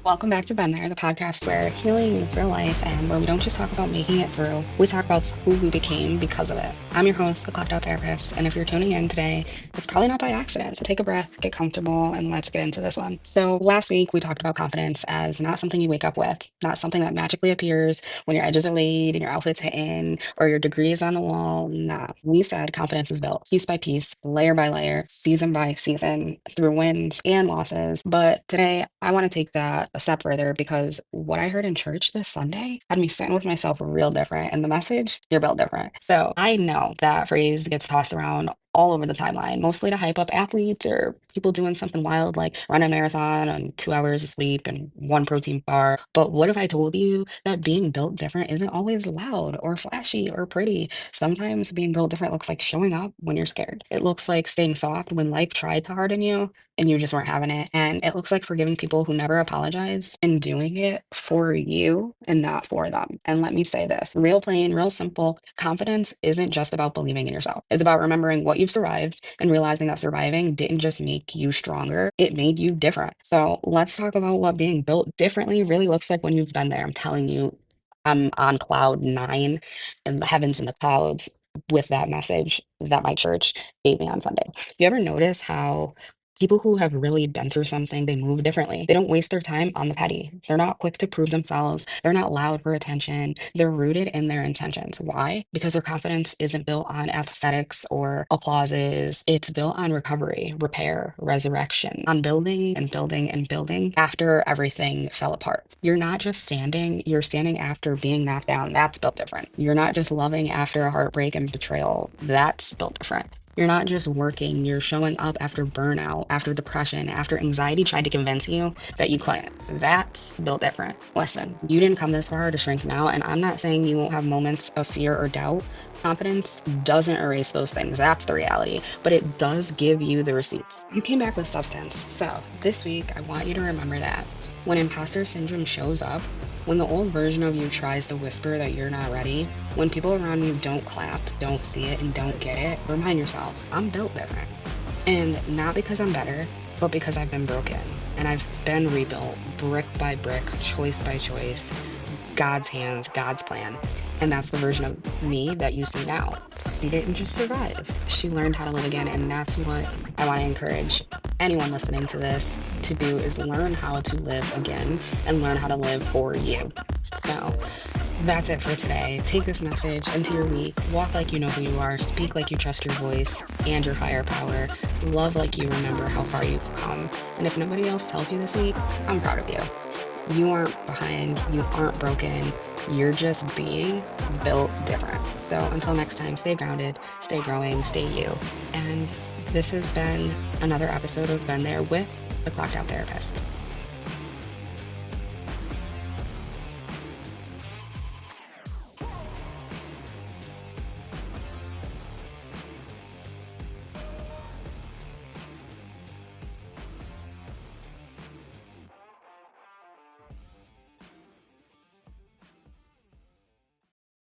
Welcome back to Been There, the podcast where healing is real life and where we don't just talk about making it through, we talk about who we became because of it. I'm your host, the Clocked Out Therapist, and if you're tuning in today, it's probably not by accident. So take a breath, get comfortable, and let's get into this one. So last week, we talked about confidence as not something you wake up with, not something that magically appears when your edges are laid and your outfit's hitting or your degree is on the wall. Nah, we said confidence is built piece by piece, layer by layer, season by season, through wins and losses. But today, I want to take that a step further because what I heard in church this Sunday had me sitting with myself real different. And the message, you're built different. So I know that phrase gets tossed around all over the timeline, mostly to hype up athletes or people doing something wild like run a marathon on 2 hours of sleep and one protein bar. But what if I told you that being built different isn't always loud or flashy or pretty? Sometimes being built different looks like showing up when you're scared. It looks like staying soft when life tried to harden you and you just weren't having it. And it looks like forgiving people who never apologize and doing it for you and not for them. And let me say this real plain, real simple confidence isn't just about believing in yourself, it's about remembering what you've survived and realizing that surviving didn't just make you stronger, it made you different. So let's talk about what being built differently really looks like when you've been there. I'm telling you, I'm on cloud nine and the heavens and the clouds with that message that my church gave me on Sunday. You ever notice how people who have really been through something, they move differently. They don't waste their time on the petty. They're not quick to prove themselves. They're not loud for attention. They're rooted in their intentions. Why? Because their confidence isn't built on aesthetics or applauses. It's built on recovery, repair, resurrection, on building and building and building after everything fell apart. You're not just standing, you're standing after being knocked down. That's built different. You're not just loving after a heartbreak and betrayal. That's built different. You're not just working, you're showing up after burnout, after depression, after anxiety tried to convince you that you couldn't. That's built different. Listen, you didn't come this far to shrink now, and I'm not saying you won't have moments of fear or doubt. Confidence doesn't erase those things. That's the reality, but it does give you the receipts. You came back with substance. So this week, I want you to remember that when imposter syndrome shows up, when the old version of you tries to whisper that you're not ready, when people around you don't clap, don't see it, and don't get it, remind yourself, I'm built different. And not because I'm better, but because I've been broken and I've been rebuilt brick by brick, choice by choice, God's hands, God's plan. And that's the version of me that you see now. She didn't just survive, she learned how to live again. And that's what I want to encourage anyone listening to this to do is learn how to live again and learn how to live for you. So that's it for today. Take this message into your week. Walk like you know who you are. Speak like you trust your voice and your higher power. Love like you remember how far you've come. And if nobody else tells you this week, I'm proud of you. You aren't behind. You aren't broken. You're just being built different. So until next time, stay grounded, stay growing, stay you. And this has been another episode of Been There with the Clocked Out Therapist.